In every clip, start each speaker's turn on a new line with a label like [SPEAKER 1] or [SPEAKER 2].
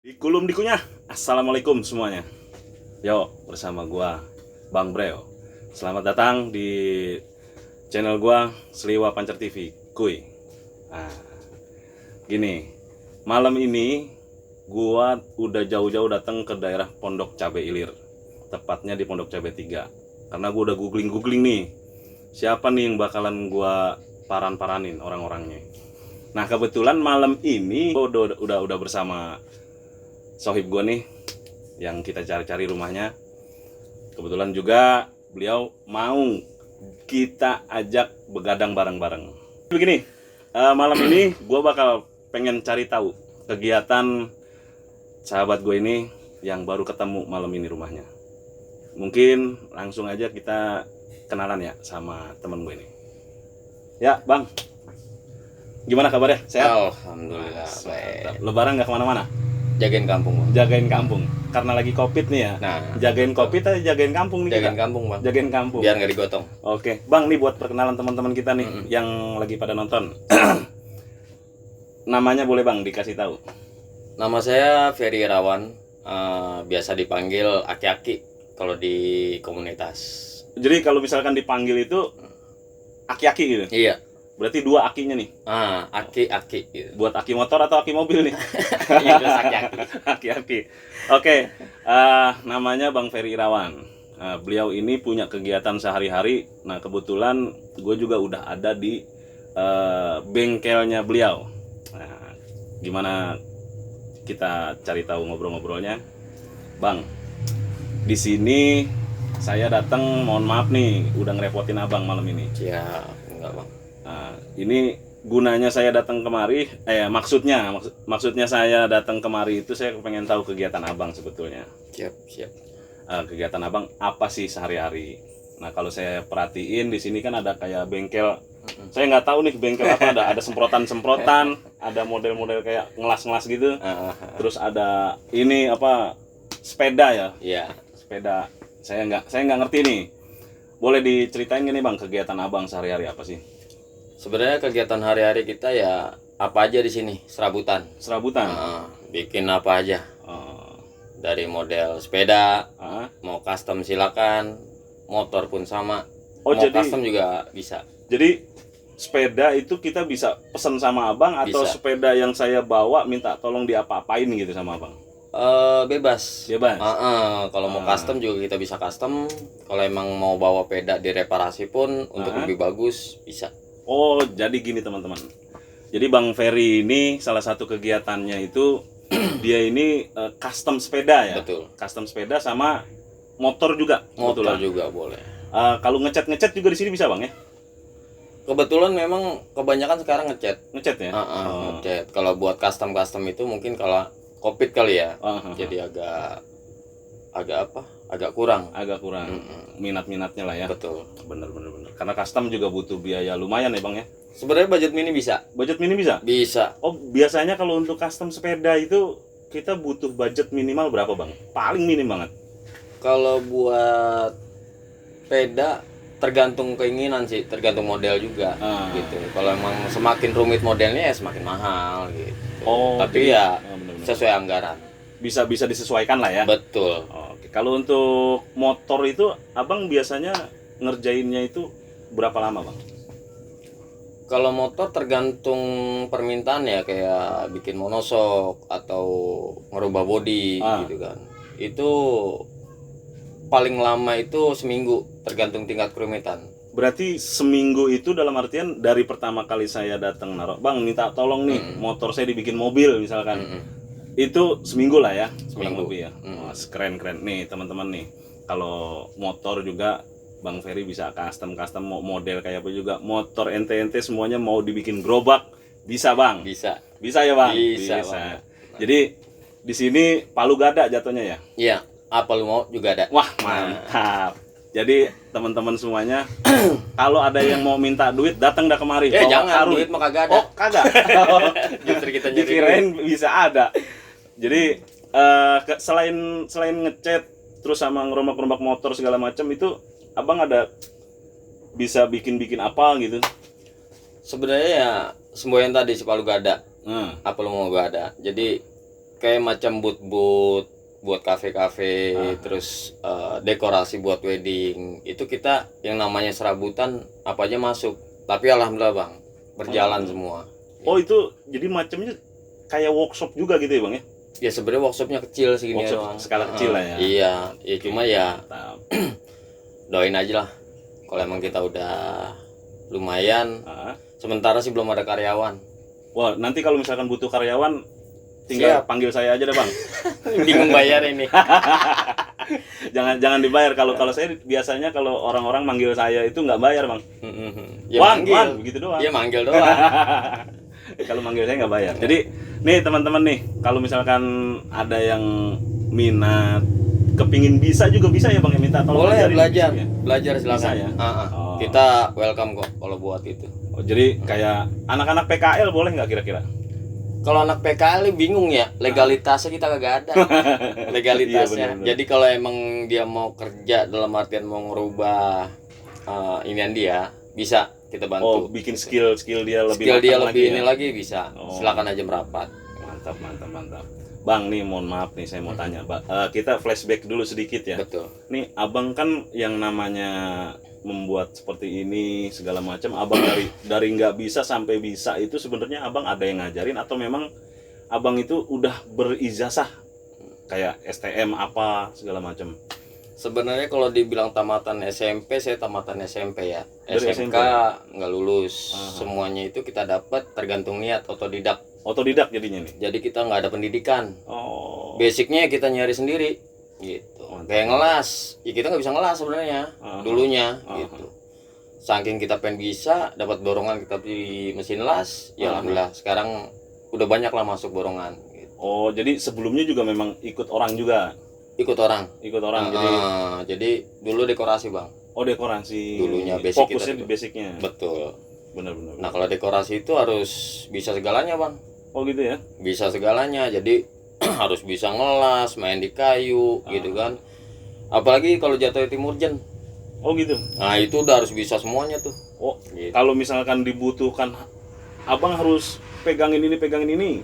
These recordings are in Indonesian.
[SPEAKER 1] Dikulum dikunyah. Assalamualaikum semuanya. Yo, bersama gua Bang Breo. Selamat datang di channel gua Sliwa Pancer TV. Kuy. Nah, gini. Malam ini gua udah jauh-jauh datang ke daerah Pondok Cabe Ilir. Tepatnya di Pondok Cabe 3. Karena gua udah googling nih. Siapa nih yang bakalan gua paran-paranin orang-orangnya. Nah, kebetulan malam ini gua udah bersama sohib gue nih yang kita cari-cari rumahnya. Kebetulan juga beliau mau kita ajak begadang bareng-bareng. Begini, malam ini gue bakal pengen cari tahu kegiatan sahabat gue ini yang baru ketemu malam ini rumahnya. Mungkin langsung aja kita kenalan ya sama temen gue ini. Ya bang, gimana kabarnya? Sehat?
[SPEAKER 2] Alhamdulillah baik.
[SPEAKER 1] Lebaran nggak kemana-mana?
[SPEAKER 2] Jagain kampung, Bang.
[SPEAKER 1] Jagain kampung karena lagi covid nih ya.
[SPEAKER 2] Nah,
[SPEAKER 1] jagain covid atau jagain kampung nih?
[SPEAKER 2] jagain kampung, Bang.
[SPEAKER 1] Jagain kampung
[SPEAKER 2] Biar nggak digotong.
[SPEAKER 1] Oke bang, nih buat perkenalan teman-teman kita nih yang lagi pada nonton. Namanya boleh bang dikasih tahu?
[SPEAKER 2] Nama saya Ferry Irawan, biasa dipanggil Aki-Aki kalau di komunitas.
[SPEAKER 1] Jadi kalau misalkan dipanggil itu aki-aki gitu,
[SPEAKER 2] Iya.
[SPEAKER 1] berarti dua akinya nih.
[SPEAKER 2] Aki-Aki gitu.
[SPEAKER 1] Buat aki motor atau aki mobil nih?
[SPEAKER 2] Iya, terus Aki-Aki.
[SPEAKER 1] Aki-aki. Oke, namanya Bang Ferry Irawan. Beliau ini punya kegiatan sehari-hari. Nah kebetulan gue juga udah ada di bengkelnya beliau. Nah, gimana kita cari tahu ngobrol-ngobrolnya, Bang? Di sini saya datang, mohon maaf nih, udah ngerepotin abang malam ini.
[SPEAKER 2] Ya, enggak, Bang.
[SPEAKER 1] Nah, ini gunanya saya datang kemari, maksudnya saya datang kemari itu saya pengen tahu kegiatan abang sebetulnya.
[SPEAKER 2] Siap.
[SPEAKER 1] Kegiatan abang apa sih sehari-hari? Nah kalau saya perhatiin di sini kan ada kayak bengkel, saya nggak tahu nih bengkel apa, ada semprotan-semprotan, ada model-model kayak ngelas-ngelas gitu, terus ada ini apa sepeda ya?
[SPEAKER 2] Iya.
[SPEAKER 1] Sepeda, saya nggak ngerti nih. Boleh diceritain gini bang, kegiatan abang sehari-hari apa sih?
[SPEAKER 2] Sebenarnya kegiatan hari-hari kita ya apa aja di sini, serabutan.
[SPEAKER 1] Serabutan.
[SPEAKER 2] Bikin apa aja.
[SPEAKER 1] Oh.
[SPEAKER 2] Dari model sepeda,
[SPEAKER 1] Ah.
[SPEAKER 2] mau custom silakan, motor pun sama.
[SPEAKER 1] Oh,
[SPEAKER 2] mau
[SPEAKER 1] jadi
[SPEAKER 2] custom juga bisa.
[SPEAKER 1] Jadi sepeda itu kita bisa pesan sama abang atau
[SPEAKER 2] Bisa.
[SPEAKER 1] sepeda yang saya bawa minta tolong diapa-apain gitu sama abang?
[SPEAKER 2] Bebas.
[SPEAKER 1] Bebas.
[SPEAKER 2] Kalau mau custom juga kita bisa custom. Kalau emang mau bawa peda direparasi pun untuk lebih bagus bisa.
[SPEAKER 1] Oh, jadi gini teman-teman. Jadi Bang Ferry ini salah satu kegiatannya itu dia ini custom sepeda ya.
[SPEAKER 2] Betul.
[SPEAKER 1] Custom sepeda sama motor juga.
[SPEAKER 2] Motor
[SPEAKER 1] kebetulan.
[SPEAKER 2] juga boleh.
[SPEAKER 1] Kalau ngecat juga di sini bisa bang ya?
[SPEAKER 2] Kebetulan memang kebanyakan sekarang ngecat.
[SPEAKER 1] Ngecat ya?
[SPEAKER 2] Ngecat. Kalau buat custom itu mungkin kalau COVID kali ya. Jadi agak kurang.
[SPEAKER 1] Agak kurang minat-minatnya lah ya.
[SPEAKER 2] Betul.
[SPEAKER 1] Bener. Karena custom juga butuh biaya lumayan ya bang ya.
[SPEAKER 2] Sebenarnya budget mini bisa.
[SPEAKER 1] Budget mini bisa?
[SPEAKER 2] Bisa.
[SPEAKER 1] Oh, biasanya kalau untuk custom sepeda itu kita butuh budget minimal berapa bang? Paling minim banget.
[SPEAKER 2] Kalau buat sepeda tergantung keinginan sih, tergantung model juga gitu. Kalau emang semakin rumit modelnya ya semakin mahal gitu.
[SPEAKER 1] Oh,
[SPEAKER 2] tapi ya
[SPEAKER 1] bener-bener.
[SPEAKER 2] sesuai anggaran.
[SPEAKER 1] Bisa disesuaikan lah ya.
[SPEAKER 2] Betul.
[SPEAKER 1] Oke. Kalau untuk motor itu abang biasanya ngerjainnya itu berapa lama bang?
[SPEAKER 2] Kalau motor tergantung permintaan ya, kayak bikin monosok atau ngerubah bodi gitu kan. Itu paling lama itu seminggu, tergantung tingkat kerumitan.
[SPEAKER 1] Berarti seminggu itu dalam artian dari pertama kali saya datang naruh, bang minta tolong nih motor saya dibikin mobil misalkan. Itu seminggu lah ya,
[SPEAKER 2] Seminggu.
[SPEAKER 1] lebih ya. Wah, keren nih teman-teman nih. Kalau motor juga Bang Ferry bisa custom model kayak apa juga. Motor ente semuanya mau dibikin gerobak bisa bang.
[SPEAKER 2] Bisa
[SPEAKER 1] Ya bang.
[SPEAKER 2] Bisa.
[SPEAKER 1] Jadi di sini palu gada jatuhnya ya.
[SPEAKER 2] Iya, apa lu mau juga ada.
[SPEAKER 1] Wah mantap. Jadi teman-teman semuanya kalau ada yang mau minta duit datang dah kemari.
[SPEAKER 2] Jangan karun. Duit mah kagak ada.
[SPEAKER 1] Oh kagak.
[SPEAKER 2] Justru kita nyari
[SPEAKER 1] Dikirain bisa ada. Jadi selain ngecat terus sama ngerombak motor segala macam itu abang ada bisa bikin apa gitu?
[SPEAKER 2] Sebenarnya ya semboyan tadi si palu gada. Apa lu mau gak ada. Jadi kayak macam booth-booth buat kafe-kafe, terus dekorasi buat wedding. Itu kita yang namanya serabutan apa aja masuk. Tapi alhamdulillah Bang, berjalan semua.
[SPEAKER 1] Oh itu jadi macamnya kayak workshop juga gitu ya Bang ya?
[SPEAKER 2] Ya sebenarnya workshopnya kecil segini
[SPEAKER 1] Workshop
[SPEAKER 2] doang.
[SPEAKER 1] skala kecil lah ya.
[SPEAKER 2] Iya, ya cuma ya
[SPEAKER 1] Mantap.
[SPEAKER 2] doain aja lah. Kalau emang kita udah lumayan, sementara sih belum ada karyawan.
[SPEAKER 1] Wah, nanti kalau misalkan butuh karyawan tinggal panggil saya aja deh Bang.
[SPEAKER 2] Bingung bayar ini.
[SPEAKER 1] jangan dibayar. Kalau saya biasanya kalau orang-orang manggil saya itu nggak bayar Bang.
[SPEAKER 2] Ya
[SPEAKER 1] Wan,
[SPEAKER 2] manggil
[SPEAKER 1] begitu doang.
[SPEAKER 2] Iya manggil doang.
[SPEAKER 1] Kalau manggil saya nggak bayar. Jadi nih teman-teman nih, kalau misalkan ada yang minat, kepingin bisa juga bisa ya Bang ya, minta tolong
[SPEAKER 2] Boleh
[SPEAKER 1] ajarin
[SPEAKER 2] belajar,
[SPEAKER 1] ya?
[SPEAKER 2] belajar silakan.
[SPEAKER 1] Bisa ya?
[SPEAKER 2] Oh. Kita welcome kok kalau buat itu.
[SPEAKER 1] Oh, jadi kayak anak-anak PKL boleh nggak kira-kira?
[SPEAKER 2] Kalau anak PKL bingung ya, legalitasnya kita kagak ada. Legalitasnya.
[SPEAKER 1] Iya, bener.
[SPEAKER 2] Jadi kalau emang dia mau kerja dalam artian mau ngerubah inian dia, bisa kita bantu.
[SPEAKER 1] Oh, bikin skill dia lebih
[SPEAKER 2] Skill dia
[SPEAKER 1] matang
[SPEAKER 2] lebih
[SPEAKER 1] lagi
[SPEAKER 2] ini
[SPEAKER 1] ya?
[SPEAKER 2] lagi bisa.
[SPEAKER 1] Oh.
[SPEAKER 2] Silakan aja merapat.
[SPEAKER 1] Mantap. Bang, nih mohon maaf nih saya mau tanya, kita flashback dulu sedikit ya.
[SPEAKER 2] Betul.
[SPEAKER 1] Nih abang kan yang namanya membuat seperti ini segala macam, abang dari nggak bisa sampai bisa itu sebenarnya abang ada yang ngajarin atau memang abang itu udah berijazah kayak STM apa segala macam?
[SPEAKER 2] Sebenarnya kalau dibilang tamatan SMP, saya tamatan SMP ya.
[SPEAKER 1] Dari
[SPEAKER 2] SMK
[SPEAKER 1] SMP?
[SPEAKER 2] nggak lulus. Semuanya itu kita dapat tergantung niat, otodidak.
[SPEAKER 1] Otodidak jadinya nih.
[SPEAKER 2] Jadi kita nggak ada pendidikan.
[SPEAKER 1] Oh.
[SPEAKER 2] Basicnya kita nyari sendiri gitu. Kayak ngelas, ya kita nggak bisa ngelas sebenarnya dulunya gitu. Saking kita pengen bisa, dapat dorongan kita di mesin las, ya alhamdulillah sekarang udah banyak lah masuk borongan. Gitu.
[SPEAKER 1] Oh, jadi sebelumnya juga memang ikut orang juga.
[SPEAKER 2] Ikut orang.
[SPEAKER 1] Jadi
[SPEAKER 2] dulu dekorasi Bang.
[SPEAKER 1] oh dekorasi.
[SPEAKER 2] Dulunya basic
[SPEAKER 1] fokusnya
[SPEAKER 2] kita
[SPEAKER 1] di basicnya.
[SPEAKER 2] Betul.
[SPEAKER 1] Benar.
[SPEAKER 2] Nah kalau dekorasi itu harus bisa segalanya Bang.
[SPEAKER 1] Oh gitu ya.
[SPEAKER 2] Bisa segalanya, jadi harus bisa ngelas, main di kayu gitu kan. Apalagi kalau jatuh timurjen.
[SPEAKER 1] Oh gitu.
[SPEAKER 2] Nah itu udah harus bisa semuanya tuh.
[SPEAKER 1] Oh,
[SPEAKER 2] Gitu.
[SPEAKER 1] kalau misalkan dibutuhkan, abang harus pegangin ini.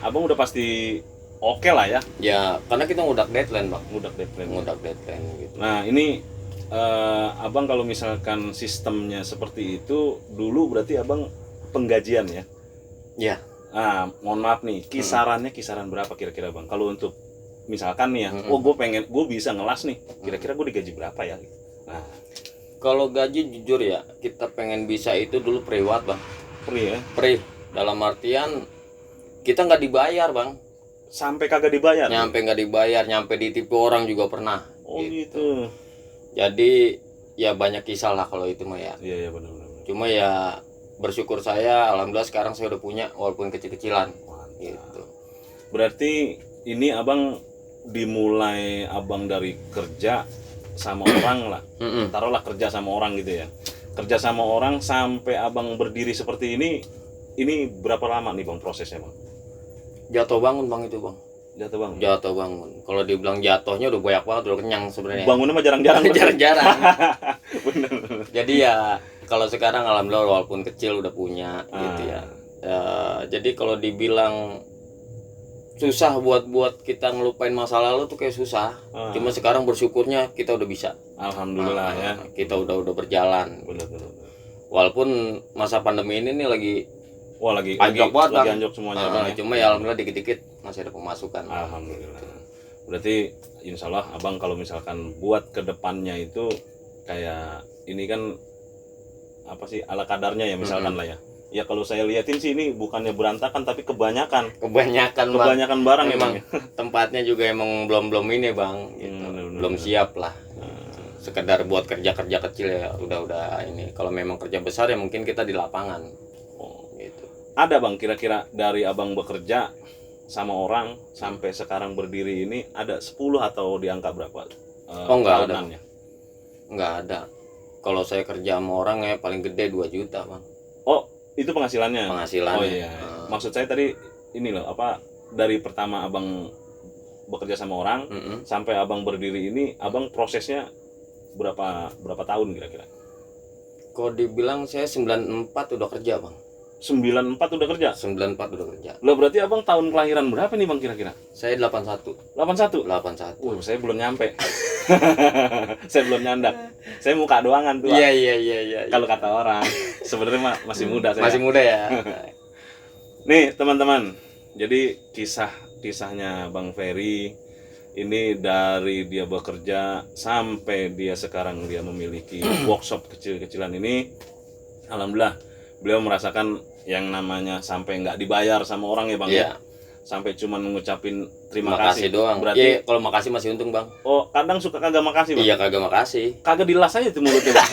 [SPEAKER 1] Abang udah pasti oke lah ya.
[SPEAKER 2] Ya karena kita ngudak deadline Bang.
[SPEAKER 1] Ngudak deadline.
[SPEAKER 2] Ngudak deadline gitu.
[SPEAKER 1] Nah ini abang kalau misalkan sistemnya seperti itu dulu berarti abang penggajian ya.
[SPEAKER 2] Ya.
[SPEAKER 1] Ah, mohon maaf nih, kisaran berapa kira-kira bang? Kalau untuk misalkan nih ya, gue bisa ngelas nih, kira-kira gue digaji berapa ya? Nah,
[SPEAKER 2] kalau gaji jujur ya, kita pengen bisa itu dulu priwat Bang.
[SPEAKER 1] free ya?
[SPEAKER 2] Free dalam artian kita nggak dibayar Bang.
[SPEAKER 1] Sampai kagak dibayar?
[SPEAKER 2] Nyampe nggak dibayar, nyampe ditipu orang juga pernah.
[SPEAKER 1] Oh gitu.
[SPEAKER 2] Jadi ya banyak kisah lah kalau itu mah ya.
[SPEAKER 1] Iya benar.
[SPEAKER 2] Cuma ya bersyukur saya, alhamdulillah sekarang saya udah punya walaupun kecil-kecilan. Gitu.
[SPEAKER 1] Berarti ini abang dimulai abang dari kerja sama orang lah. Taruhlah kerja sama orang gitu ya. Kerja sama orang sampai abang berdiri seperti ini berapa lama nih bang prosesnya bang?
[SPEAKER 2] Jatuh bangun Bang itu Bang. Jatuh bangun. Kalau dibilang jatuhnya udah banyak banget, udah kenyang sebenarnya.
[SPEAKER 1] Bangunnya mah jarang-jarang.
[SPEAKER 2] Jarang-jarang.
[SPEAKER 1] Bener.
[SPEAKER 2] Jadi ya kalau sekarang alhamdulillah walaupun kecil udah punya gitu ya. Jadi kalau dibilang susah buat kita ngelupain masa lalu tuh kayak susah. Cuma sekarang bersyukurnya kita udah bisa.
[SPEAKER 1] Alhamdulillah ya.
[SPEAKER 2] Kita udah berjalan.
[SPEAKER 1] Bener.
[SPEAKER 2] Walaupun masa pandemi ini nih lagi
[SPEAKER 1] anjok
[SPEAKER 2] banget,
[SPEAKER 1] lagi anjok semuanya bang.
[SPEAKER 2] Cuma ya alhamdulillah dikit-dikit masih ada pemasukan.
[SPEAKER 1] Alhamdulillah. Berarti insya Allah abang kalau misalkan buat kedepannya itu kayak ini kan apa sih ala kadarnya ya misalkan lah ya. Ya kalau saya liatin sih ini bukannya berantakan tapi kebanyakan barang
[SPEAKER 2] emang
[SPEAKER 1] ya.
[SPEAKER 2] Tempatnya juga emang belum ini Bang gitu. Belum siap lah. Sekedar buat kerja kecil ya udah ini. Kalau memang kerja besar ya mungkin kita di lapangan. Gitu.
[SPEAKER 1] Ada bang kira-kira dari abang bekerja sama orang sampai sekarang berdiri ini ada 10 atau di angka berapa?
[SPEAKER 2] Enggak ada. Kalau saya kerja sama orang ya paling gede 2 juta Bang.
[SPEAKER 1] Oh itu penghasilannya?
[SPEAKER 2] Penghasilannya.
[SPEAKER 1] Oh iya. Maksud saya tadi ini loh apa dari pertama abang bekerja sama orang sampai abang berdiri ini abang prosesnya berapa tahun kira-kira?
[SPEAKER 2] Kalau dibilang saya 94 udah kerja Bang.
[SPEAKER 1] 94 udah kerja?
[SPEAKER 2] 94 udah kerja.
[SPEAKER 1] Lah berarti abang tahun kelahiran berapa nih bang kira-kira?
[SPEAKER 2] Saya 81.
[SPEAKER 1] 81?
[SPEAKER 2] 81.
[SPEAKER 1] Saya belum nyampe. Saya belum nyandak. Saya muka doangan tuh.
[SPEAKER 2] Iya.
[SPEAKER 1] Kalau kata orang, sebenarnya masih muda saya.
[SPEAKER 2] Masih muda ya.
[SPEAKER 1] Nih teman-teman, jadi kisahnya Bang Ferry ini dari dia bekerja sampai dia sekarang dia memiliki workshop kecil-kecilan ini, alhamdulillah beliau merasakan yang namanya sampai nggak dibayar sama orang ya bang ya, sampai cuman ngucapin terima kasih
[SPEAKER 2] doang.
[SPEAKER 1] Berarti
[SPEAKER 2] kalau makasih masih untung bang.
[SPEAKER 1] Oh kadang suka kagak makasih bang?
[SPEAKER 2] Iya kagak makasih.
[SPEAKER 1] Kagak dilas aja tuh mulutnya bang.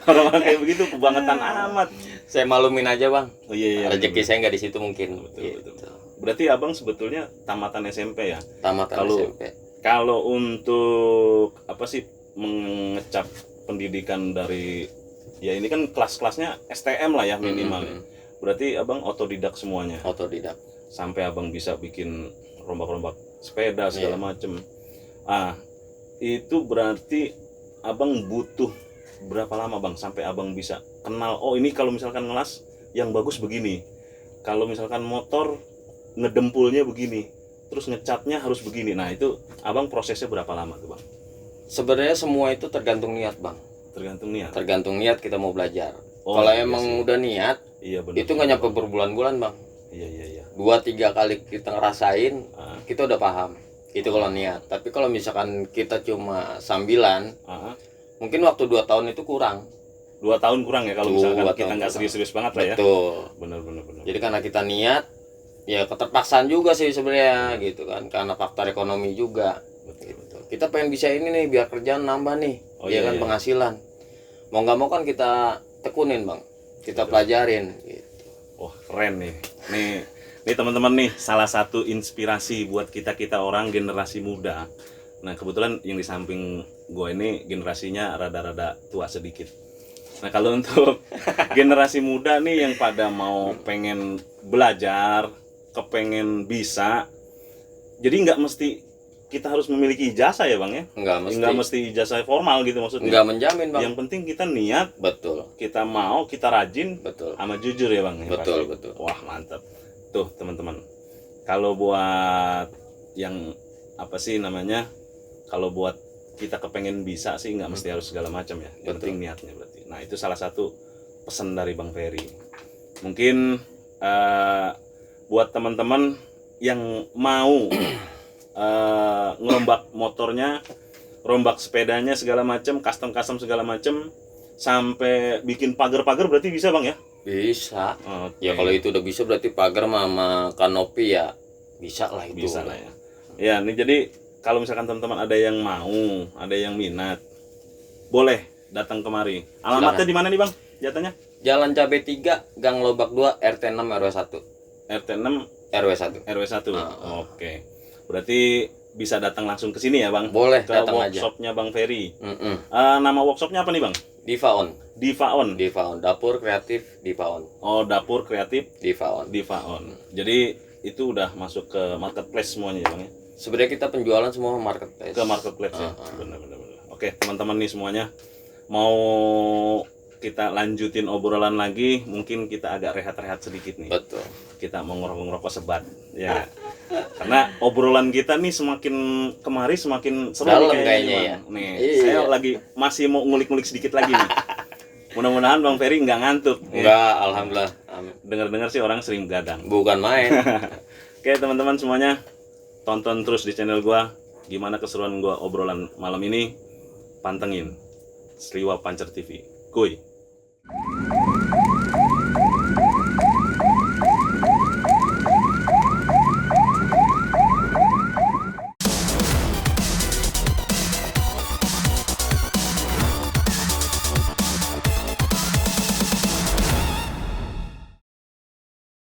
[SPEAKER 1] Orang-orang kayak begitu kebangetan amat. Saya
[SPEAKER 2] malumin aja bang.
[SPEAKER 1] Oh iya.
[SPEAKER 2] Rezeki saya nggak di situ mungkin.
[SPEAKER 1] Betul. Berarti abang sebetulnya tamatan SMP ya?
[SPEAKER 2] Tamatan SMP.
[SPEAKER 1] Kalau untuk apa sih mengecap pendidikan dari ya ini kan kelas-kelasnya STM lah ya minimal. Berarti abang otodidak semuanya.
[SPEAKER 2] Otodidak.
[SPEAKER 1] Sampai abang bisa bikin rombak-rombak sepeda segala macem. Itu berarti abang butuh berapa lama bang sampai abang bisa kenal, oh ini kalau misalkan ngelas yang bagus begini, kalau misalkan motor ngedempulnya begini, terus ngecatnya harus begini. Nah itu abang prosesnya berapa lama tuh bang?
[SPEAKER 2] Sebenarnya semua itu tergantung niat bang. Tergantung niat kita mau belajar. Kalau emang udah niat, itu nggak nyampe berbulan-bulan bang.
[SPEAKER 1] Iya.
[SPEAKER 2] 2-3 kali kita ngerasain, kita udah paham. Itu kalau niat. Tapi kalau misalkan kita cuma sambilan, mungkin waktu 2 tahun itu kurang.
[SPEAKER 1] 2 tahun kurang ya kalau misalkan kita nggak serius-serius banget lah ya.
[SPEAKER 2] Betul.
[SPEAKER 1] Benar.
[SPEAKER 2] Jadi karena kita niat, ya keterpaksaan juga sih sebenarnya gitu kan. Karena faktor ekonomi juga. Betul. Kita pengen bisa ini nih biar kerjaan nambah nih, penghasilan. Mau nggak mau kan kita tekunin bang, kita pelajarin. Gitu.
[SPEAKER 1] Wah keren nih. Nih teman-teman nih salah satu inspirasi buat kita orang generasi muda. Nah kebetulan yang di samping gue ini generasinya rada-rada tua sedikit. Nah kalau untuk generasi muda nih yang pada mau pengen belajar, kepengen bisa, jadi nggak mesti kita harus memiliki ijazah ya bang ya? Nggak mesti ijazah formal gitu maksudnya.
[SPEAKER 2] Nggak menjamin bang.
[SPEAKER 1] Yang penting kita niat. Betul. Kita mau, kita rajin. Betul. Sama jujur ya bang.
[SPEAKER 2] Betul.
[SPEAKER 1] Wah mantap. Tuh teman-teman. Kalau buat yang apa sih namanya? Kalau buat kita kepengen bisa sih nggak mesti harus segala macam ya. Yang penting niatnya berarti. Nah itu salah satu pesan dari Bang Ferry. Mungkin buat teman-teman yang mau ngerombak motornya, rombak sepedanya segala macam, custom segala macam, sampai bikin pagar-pagar berarti bisa bang ya?
[SPEAKER 2] Bisa. Ya kalau itu udah bisa berarti pagar sama kanopi ya bisa lah itu.
[SPEAKER 1] Bisa lah ya. Ya ini jadi kalau misalkan teman-teman ada yang mau, ada yang minat, boleh datang kemari. Alamatnya di mana nih bang? Jatanya?
[SPEAKER 2] Jalan Cabe 3, Gang Lobak 2, RT 6 RW 1.
[SPEAKER 1] RT 6
[SPEAKER 2] RW 1.
[SPEAKER 1] RW 1. Oke. Berarti bisa datang langsung ke sini ya bang?
[SPEAKER 2] Boleh,
[SPEAKER 1] ke
[SPEAKER 2] datang aja.
[SPEAKER 1] Workshopnya Bang Ferry. Nama workshopnya apa nih bang?
[SPEAKER 2] Diva On. Dapur kreatif Diva On.
[SPEAKER 1] Oh dapur kreatif
[SPEAKER 2] Diva On.
[SPEAKER 1] Jadi itu udah masuk ke marketplace semuanya ya bang ya?
[SPEAKER 2] Sebenarnya kita penjualan semua marketplace. Ke
[SPEAKER 1] marketplace ya? Benar. Oke teman-teman nih semuanya, mau kita lanjutin obrolan lagi, mungkin kita agak rehat-rehat sedikit nih.
[SPEAKER 2] Betul.
[SPEAKER 1] Kita mau ngerokok sebat ya. Karena obrolan kita nih semakin kemari semakin seru
[SPEAKER 2] kayaknya ya.
[SPEAKER 1] Nih, saya lagi masih mau ngulik-ngulik sedikit lagi nih. Mudah-mudahan Bang Ferry nggak ngantuk.
[SPEAKER 2] Enggak, alhamdulillah.
[SPEAKER 1] Dengar-dengar sih orang sering begadang.
[SPEAKER 2] Bukan main.
[SPEAKER 1] Oke, teman-teman semuanya, tonton terus di channel gua. Gimana keseruan gua obrolan malam ini? Pantengin Sliwa Pancer TV. Kuy.